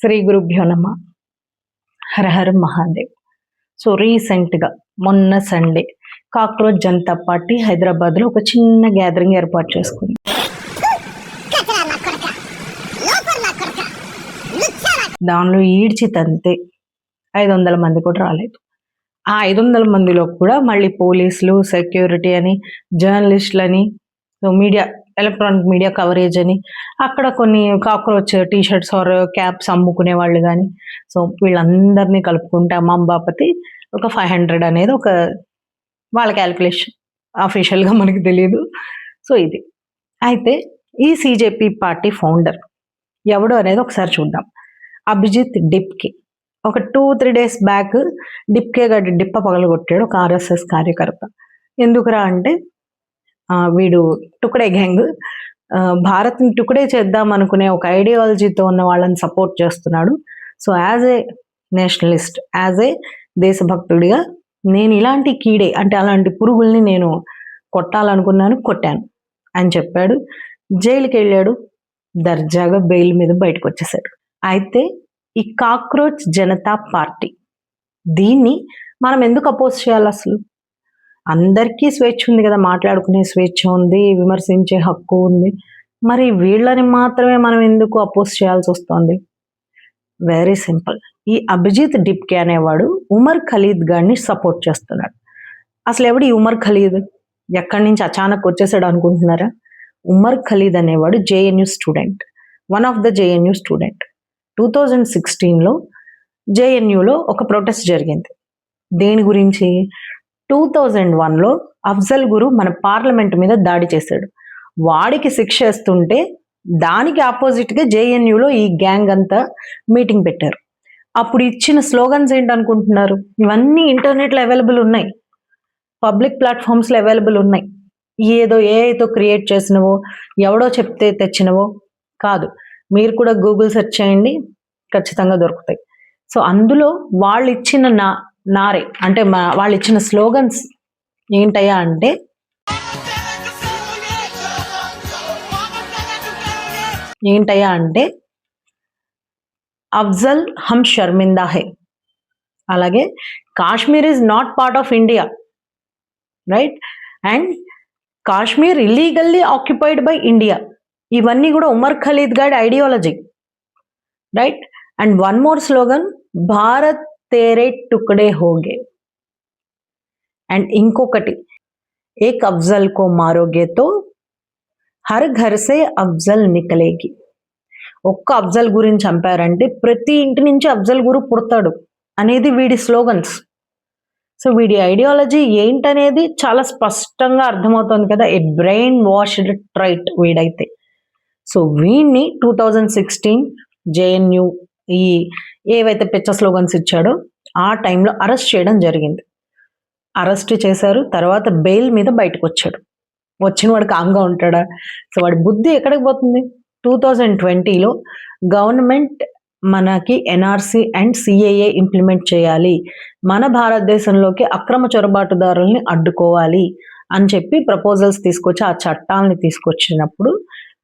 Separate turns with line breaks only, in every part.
శ్రీ గురుభ్యో నమ. హర హర మహాదేవ్. సో రీసెంట్గా మొన్న సండే కాక్రోచ్ జనతా పార్టీ హైదరాబాద్లో ఒక చిన్న గ్యాదరింగ్ ఏర్పాటు చేసుకుంది. దానిలో ఈడ్చి తంతే 500 మంది కూడా రాలేదు. ఆ 500 మందిలో కూడా మళ్ళీ పోలీసులు, సెక్యూరిటీ అని, జర్నలిస్టులని, మీడియా, ఎలక్ట్రానిక్ మీడియా కవరేజ్ అని, అక్కడ కొన్ని కాక్రోచ్ టీషర్ట్స్ ఆర్ క్యాప్స్ అమ్ముకునే వాళ్ళు కానీ, సో వీళ్ళందరినీ కలుపుకుంటే అమ్మం బాపతి ఒక 500 అనేది ఒక వాళ్ళ క్యాలిక్యులేషన్. అఫీషియల్గా మనకి తెలియదు. సో ఇది అయితే ఈ సిజేపీ పార్టీ ఫౌండర్ ఎవడు అనేది ఒకసారి చూద్దాం. అభిజిత్ డిప్కే. ఒక 2-3 డేస్ బ్యాక్ డిప్కే గడ్డి డిప్ప పగలగొట్టాడు ఒక ఆర్ఎస్ఎస్ కార్యకర్త. ఎందుకురా అంటే వీడు టుకడే గ్యాంగ్, భారత్ని టుకడే చేద్దాం అనుకునే ఒక ఐడియాలజీతో ఉన్న వాళ్ళని సపోర్ట్ చేస్తున్నాడు. So as a nationalist, as a దేశభక్తుడిగా నేను ఇలాంటి కీడే అంటే అలాంటి పురుగుల్ని నేను కొట్టాలనుకున్నాను, కొట్టాను అని చెప్పాడు. జైలుకి వెళ్ళాడు. దర్జాగా బెయిల్ మీద బయటకు వచ్చేసాడు. అయితే ఈ కాక్రోచ్ జనతా పార్టీ, దీన్ని మనం ఎందుకు అపోజ్ చేయాలి? అసలు అందరికీ స్వేచ్ఛ ఉంది కదా, మాట్లాడుకునే స్వేచ్ఛ ఉంది, విమర్శించే హక్కు ఉంది. మరి వీళ్ళని మాత్రమే మనం ఎందుకు అపోజ్ చేయాల్సి వస్తుంది? Very simple. ఈ అభిజిత్ డిప్కే అనేవాడు ఉమర్ ఖలీద్ గారిని సపోర్ట్ చేస్తున్నాడు. అసలు ఎవడు ఈ ఉమర్ ఖలీద్? ఎక్కడి నుంచి అచానక్ వచ్చేసాడు అనుకుంటున్నారా? ఉమర్ ఖలీద్ అనేవాడు JNU student, one of the JNU student. 2016లో జేఎన్యూలో ఒక ప్రొటెస్ట్ జరిగింది. దేని గురించి? 2001లో అఫ్జల్ గురు మన పార్లమెంట్ మీద దాడి చేశాడు. వాడికి శిక్ష ఇస్తుంటే దానికి ఆపోజిట్గా జేఎన్యూలో ఈ గ్యాంగ్ అంతా మీటింగ్ పెట్టారు. అప్పుడు ఇచ్చిన స్లోగన్స్ ఏంటనుకుంటున్నారు? ఇవన్నీ ఇంటర్నెట్లో అవైలబుల్ ఉన్నాయి, పబ్లిక్ ప్లాట్ఫామ్స్లో అవైలబుల్ ఉన్నాయి. ఏదో ఏఐతో క్రియేట్ చేసినవో, ఎవడో చెప్తే తెచ్చినవో కాదు. మీరు కూడా గూగుల్ సెర్చ్ చేయండి, ఖచ్చితంగా దొరుకుతాయి. సో అందులో వాళ్ళు ఇచ్చిన నారే అంటే వాళ్ళు ఇచ్చిన స్లోగన్స్ ఏంటయ్యా అంటే, అఫ్జల్ హమ్ షర్మిందా హై, అలాగే Kashmir is not part of India, right, and Kashmir illegally occupied by India. ఇవన్నీ కూడా ఉమర్ ఖలీద్ గాడి ideology, right. And one more slogan, Bharat తేరే టుకడే హోగే. అండ్ ఇంకొకటి, ఏక్ అఫ్జల్ కో మారోగేతో హర్ ఘర్ సే అఫ్జల్ నికలేగి. ఒక్క అఫ్జల్ గురించి చంపారంటే ప్రతి ఇంటి నుంచి అఫ్జల్ గురు పుడతాడు అనేది వీడి స్లోగన్స్. సో వీడి ఐడియాలజీ ఏంటనేది చాలా స్పష్టంగా అర్థమవుతుంది కదా. ఏ బ్రెయిన్ వాష్డ్ ట్రైట్ వీడైతే. సో వీడిని 2016 జేఎన్యూ ఈ ఏవైతే పిచ్చ స్లోగన్స్ ఇచ్చాడో ఆ టైంలో అరెస్ట్ చేయడం జరిగింది. అరెస్ట్ చేశారు. తర్వాత బెయిల్ మీద బయటకు వచ్చాడు. వచ్చిన వాడు కామ్గా ఉంటాడా? సో వాడి బుద్ధి ఎక్కడికి పోతుంది? 2020లో గవర్నమెంట్ మనకి ఎన్ఆర్సీ అండ్ సిఏఏ ఇంప్లిమెంట్ చేయాలి, మన భారతదేశంలోకి అక్రమ చొరబాటుదారుల్ని అడ్డుకోవాలి అని చెప్పి ప్రపోజల్స్ తీసుకొచ్చి ఆ చట్టాలని తీసుకొచ్చినప్పుడు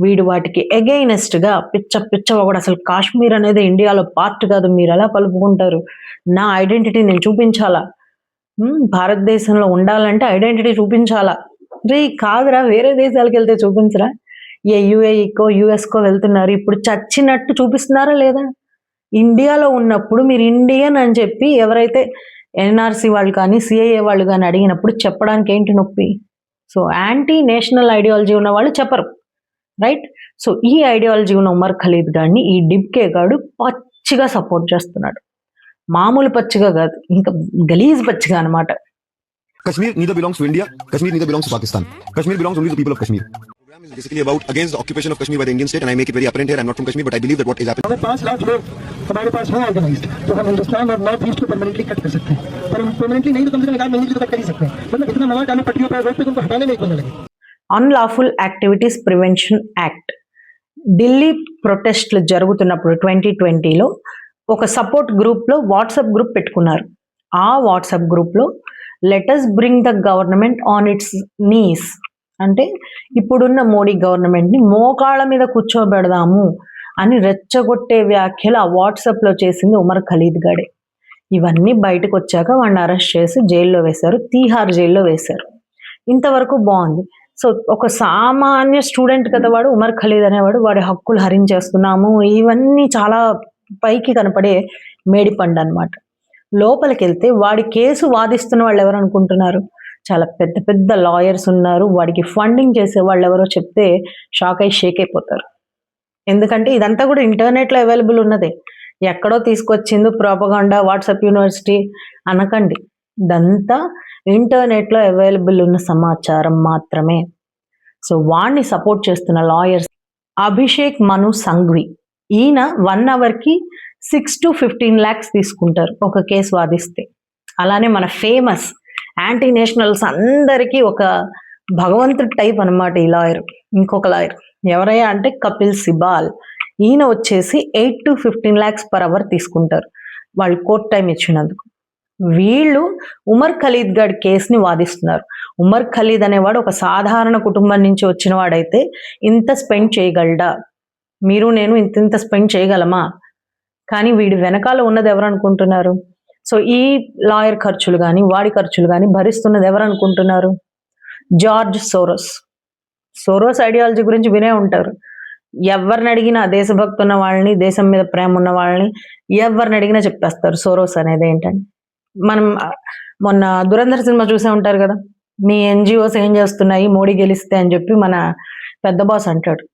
వీడు వాటికి ఎగైనెస్ట్గా పిచ్చ ఒకడు అసలు కాశ్మీర్ అనేది ఇండియాలో పార్ట్ కాదు, మీరు ఎలా కలుపుకుంటారు, నా ఐడెంటిటీ నేను చూపించాలా, భారతదేశంలో ఉండాలంటే ఐడెంటిటీ చూపించాలా. రే కాదురా, వేరే దేశాలకు వెళ్తే చూపించరా? యుఏఈకో యుఎస్కో వెళ్తున్నారు, ఇప్పుడు చచ్చినట్టు చూపిస్తున్నారా లేదా? ఇండియాలో ఉన్నప్పుడు మీరు ఇండియన్ అని చెప్పి ఎవరైతే ఎన్ఆర్సీ వాళ్ళు కానీ సిఐఏ వాళ్ళు కానీ అడిగినప్పుడు చెప్పడానికి ఏంటి నొప్పి? సో యాంటీ నేషనల్ ఐడియాలజీ ఉన్న వాళ్ళు చెప్పరు, రైట్. సో ఈ ఐడియాలజీ ఉన్న ఉమర్ ఖలీద్ గారిని ఈ డిప్కే గాడు పచ్చిగా సపోర్ట్ చేస్తున్నాడు. మామూలు పచ్చిగా కాదు, ఇంకా గలీజ్ పచ్చిగా అనమాట.
Kashmir neither belongs to India, Kashmir neither belongs to Pakistan. Kashmir belongs only to the people of Kashmir. The program is basically about against the occupation of Kashmir by the Indian state, and I make it very apparent here. I'm not from Kashmir, but I believe that what is happening.
हमें 5 लाख लोग हमारे पास हैं organised, तो हम हिंदुस्तान और north east को permanently cut कर सकते हैं. पर हम परमानेंटली नहीं तो कम से कम 1 महीने तो कट कर ही सकते हैं. मतलब इतना नवा डाले पट्टियों पर रोड पे तुमको हटाने में एक महीना लगे.
Unlawful activities prevention act. Delhi ప్రొటెస్ట్లు జరుగుతున్నప్పుడు 2020లో ఒక సపోర్ట్ గ్రూప్లో వాట్సాప్ గ్రూప్ పెట్టుకున్నారు. ఆ వాట్సాప్ గ్రూప్లో let's bring the government on its knees అంటే ఇప్పుడున్న మోడీ గవర్నమెంట్ని మోకాళ్ళ మీద కూర్చోబెడదాము అని రెచ్చగొట్టే వ్యాఖ్యలు ఆ వాట్సాప్లో చేసింది ఉమర్ ఖలీద్ గడే. ఇవన్నీ బయటకు వచ్చాక వాడిని అరెస్ట్ చేసి జైల్లో వేశారు, తీహార్ జైల్లో వేశారు. ఇంతవరకు బాగుంది. సో ఒక సామాన్య స్టూడెంట్ కదా వాడు, ఉమర్ ఖలీద్ అనేవాడు, వాడి హక్కులు హరించేస్తున్నాము, ఇవన్నీ చాలా పైకి కనపడే మేడిపండు అనమాట. లోపలికి వెళ్తే వాడి కేసు వాదిస్తున్న వాళ్ళు ఎవరు అనుకుంటున్నారు? చాలా పెద్ద పెద్ద లాయర్స్ ఉన్నారు. వాడికి ఫండింగ్ చేసే వాళ్ళు ఎవరో చెప్తే షాక్ అయి షేక్ అయిపోతారు. ఎందుకంటే ఇదంతా కూడా ఇంటర్నెట్లో అవైలబుల్ ఉన్నదే, ఎక్కడో తీసుకొచ్చింది ప్రోపగాండా వాట్సాప్ యూనివర్సిటీ అనకండి. ఇదంతా ఇంటర్నెట్లో అవైలబుల్ ఉన్న సమాచారం మాత్రమే. సో వాడిని సపోర్ట్ చేస్తున్న లాయర్స్ అభిషేక్ మను సంఘ్వి, ఈయన 1 అవర్కి 6 to 15 lakhs తీసుకుంటారు ఒక కేసు వాదిస్తే. అలానే మన ఫేమస్ యాంటీ నేషనల్స్ అందరికీ ఒక భగవంతుడి టైప్ అనమాట ఈ లాయర్. ఇంకొక లాయర్ ఎవరయ్యా అంటే కపిల్ సిబాల్, ఈయన వచ్చేసి 8 to 15 lakhs per hour తీసుకుంటారు వాళ్ళు కోర్ట్ టైం ఇచ్చినందుకు. వీళ్ళు ఉమర్ ఖలీద్ గడ్ కేసుని వాదిస్తున్నారు. ఉమర్ ఖలీద్ అనేవాడు ఒక సాధారణ కుటుంబం నుంచి వచ్చిన వాడైతే ఇంత స్పెండ్ చేయగలడా? మీరు నేను ఇంత స్పెండ్ చేయగలమా? కానీ వీడి వెనకాల ఉన్నది ఎవరు అనుకుంటున్నారు? సో ఈ లాయర్ ఖర్చులు కానీ వాడి ఖర్చులు కానీ భరిస్తున్నది ఎవరు అనుకుంటున్నారు? George Soros. సోరోస్ ఐడియాలజీ గురించి వినే ఉంటారు. ఎవరిని అడిగినా, దేశభక్తి ఉన్న వాళ్ళని, దేశం మీద ప్రేమ ఉన్న వాళ్ళని ఎవరిని అడిగినా చెప్పేస్తారు సోరోస్ అనేది ఏంటని. మనం మొన్న దురంధర్ సినిమా చూసే ఉంటారు కదా, మీ ఎన్జిఓస్ ఏం చేస్తున్నాయి మోడీ గెలిస్తే అని చెప్పి మన పెద్ద బాస్ అంటాడు,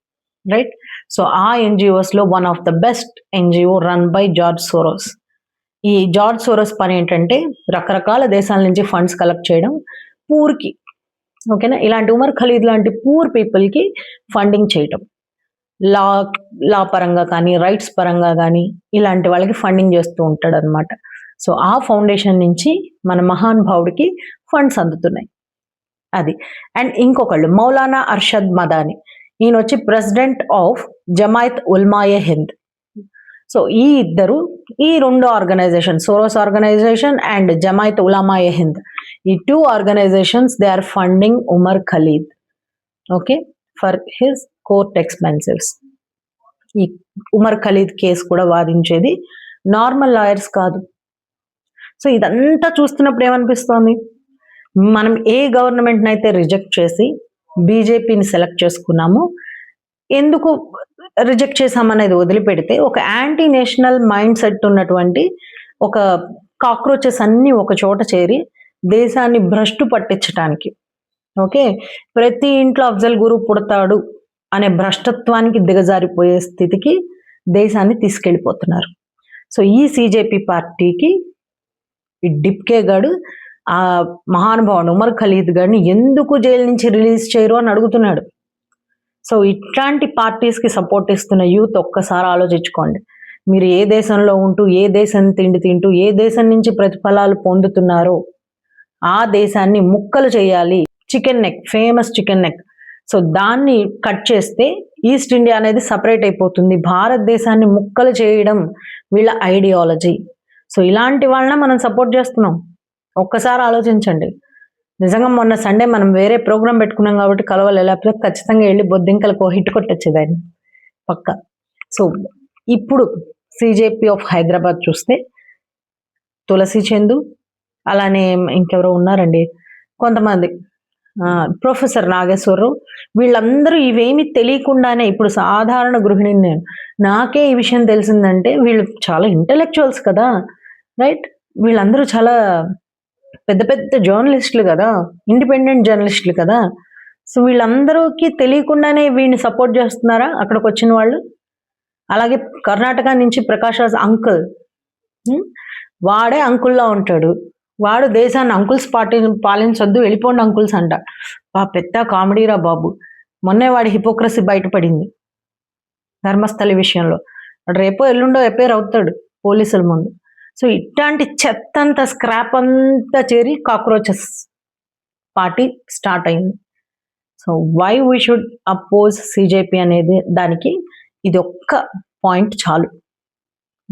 రైట్? సో ఆ ఎన్జిఓస్లో one of the best NGO run by George Soros. ఈ జార్జ్ సోరోస్ పని ఏంటంటే రకరకాల దేశాల నుంచి ఫండ్స్ కలెక్ట్ చేయడం, పూర్కి, ఓకేనా, ఇలాంటి ఉమర్ ఖలీద్ లాంటి పూర్ పీపుల్కి ఫండింగ్ చేయటం, లా పరంగా కానీ రైట్స్ పరంగా కానీ ఇలాంటి వాళ్ళకి ఫండింగ్ చేస్తూ ఉంటాడు అనమాట. సో ఆ ఫౌండేషన్ నుంచి మన మహానుభావుడికి ఫండ్స్ అందుతున్నాయి అది. అండ్ ఇంకొకళ్ళు మౌలానా అర్షద్ మదాని, ఈయన వచ్చి president of Jamiat Ulema Hind. So ఈ ఇద్దరు, ఈ 2 organization, Soros organization and Jamiat Ulema Hind, ఈ 2 organizations they are funding Umar Khalid, okay, for his court expensives. ఈ ఉమర్ ఖలీద్ కేసు కూడా వాదించేది నార్మల్ లాయర్స్ కాదు. సో ఇదంతా చూస్తున్నప్పుడు ఏమనిపిస్తోంది? మనం ఏ గవర్నమెంట్ని అయితే రిజెక్ట్ చేసి బీజేపీని సెలెక్ట్ చేసుకున్నామో, ఎందుకు రిజెక్ట్ చేసామనేది వదిలిపెడితే ఒక యాంటీ నేషనల్ మైండ్ సెట్ ఉన్నటువంటి ఒక కాక్రోచెస్ అన్నీ ఒక చోట చేరి దేశాన్ని భ్రష్టు పట్టించడానికి, ఓకే, ప్రతి ఇంట్లో అఫ్జల్ గురు పుడతాడు అనే భ్రష్టత్వానికి దిగజారిపోయే స్థితికి దేశాన్ని తీసుకెళ్ళిపోతున్నారు. సో ఈ సిజేపీ పార్టీకి ఈ డిప్కే గాడు ఆ మహానుభావుడు ఉమర్ ఖలీద్ గాడిని ఎందుకు జైలు నుంచి రిలీజ్ చేయరు అని అడుగుతున్నాడు. సో ఇట్లాంటి పార్టీస్కి సపోర్ట్ ఇస్తున్న యూత్ ఒక్కసారి ఆలోచించుకోండి. మీరు ఏ దేశంలో ఉంటూ, ఏ దేశం తిండి తింటూ, ఏ దేశం నుంచి ప్రతిఫలాలు పొందుతున్నారో ఆ దేశాన్ని ముక్కలు చేయాలి. Chicken neck, famous chicken neck, so దాన్ని కట్ చేస్తే ఈస్ట్ ఇండియా అనేది సపరేట్ అయిపోతుంది. భారతదేశాన్ని ముక్కలు చేయడం వీళ్ళ ఐడియాలజీ. సో ఇలాంటి వాళ్ళని మనం సపోర్ట్ చేస్తున్నాం. ఒక్కసారి ఆలోచించండి. నిజంగా మొన్న సండే మనం వేరే ప్రోగ్రామ్ పెట్టుకున్నాం కాబట్టి కలవలే, లేకపోతే ఖచ్చితంగా వెళ్ళి బొద్దింకలకు హిట్ కొట్టొచ్చేదాన్ని పక్క. సో ఇప్పుడు సిజేపీ ఆఫ్ హైదరాబాద్ చూస్తే తులసి చందు, అలానే ఇంకెవరో ఉన్నారండి కొంతమంది, ప్రొఫెసర్ నాగేశ్వరరావు, వీళ్ళందరూ ఇవేమి తెలియకుండానే, ఇప్పుడు సాధారణ గృహిణిని నేను, నాకే ఈ విషయం తెలిసిందంటే వీళ్ళు చాలా ఇంటెలెక్చువల్స్ కదా, రైట్? వీళ్ళందరూ చాలా పెద్ద పెద్ద జర్నలిస్టులు కదా, ఇండిపెండెంట్ జర్నలిస్టులు కదా. సో వీళ్ళందరికీ తెలియకుండానే వీడిని సపోర్ట్ చేస్తున్నారా అక్కడికి వచ్చిన వాళ్ళు? అలాగే కర్ణాటక నుంచి ప్రకాష్ రాజ్ అంకుల్, వాడే అంకుల్లా ఉంటాడు, వాడు దేశాన్ని అంకుల్స్ పాలించొద్దు వెళ్ళిపోండి అంకుల్స్ అంట. పెద్ద కామెడీరా బాబు. మొన్నే వాడి హిపోక్రసీ బయటపడింది ధర్మస్థలి విషయంలో. రేపో ఎల్లుండో ఎపేర్ అవుతాడు పోలీసుల ముందు. సో ఇట్లాంటి చెత్త అంతా, స్క్రాప్ అంతా చేరి కాక్రోచెస్ పార్టీ స్టార్ట్ అయింది. So why we should oppose CJP అనేది దానికి ఇది ఒక్క పాయింట్ చాలు,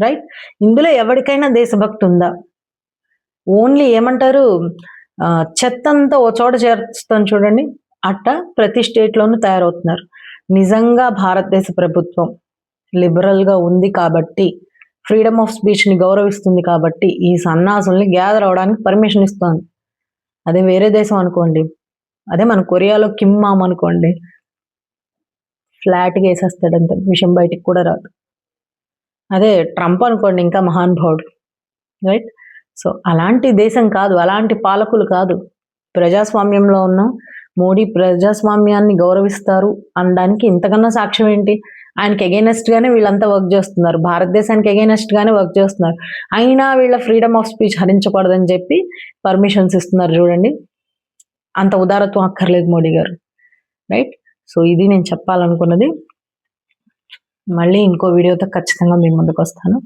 రైట్? ఇందులో ఎవరికైనా దేశభక్తి ఉందా? ఓన్లీ ఏమంటారు, చెత్త అంతా ఓ చోట చేరుస్తాను చూడండి, అట్ట ప్రతి స్టేట్లోనూ తయారవుతున్నారు. నిజంగా భారతదేశ ప్రభుత్వం లిబరల్గా ఉంది కాబట్టి, ఫ్రీడమ్ ఆఫ్ స్పీచ్ని గౌరవిస్తుంది కాబట్టి ఈ సన్నాసుల్ని గ్యాదర్ అవడానికి పర్మిషన్ ఇస్తుంది. అదే వేరే దేశం అనుకోండి, అదే మన కొరియాలో కిమ్ మామ్ అనుకోండి, ఫ్లాట్గా వేసేస్తాడంతే, విషయం బయటికి కూడా రాదు. అదే ట్రంప్ అనుకోండి, ఇంకా మహానుభావుడు, రైట్? సో అలాంటి దేశం కాదు, అలాంటి పాలకులు కాదు. ప్రజాస్వామ్యంలో ఉన్నాం, మోడీ ప్రజాస్వామ్యాన్ని గౌరవిస్తారు అనడానికి ఇంతకన్నా సాక్ష్యం ఏంటి? ఆయనకి against గానే వీళ్ళంతా వర్క్ చేస్తున్నారు, భారతదేశానికి against గానే వర్క్ చేస్తున్నారు. అయినా వీళ్ళ ఫ్రీడమ్ ఆఫ్ స్పీచ్ హరించకూడదని చెప్పి పర్మిషన్స్ ఇస్తున్నారు. చూడండి, అంత ఉదారత్వం అక్కర్లేదు మోడీ గారు, రైట్? సో ఇది నేను చెప్పాలనుకున్నది. మళ్ళీ ఇంకో వీడియోతో ఖచ్చితంగా మీ ముందుకు వస్తాను.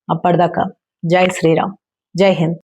అప్పటిదాకా జై శ్రీరామ్, జై హింద్.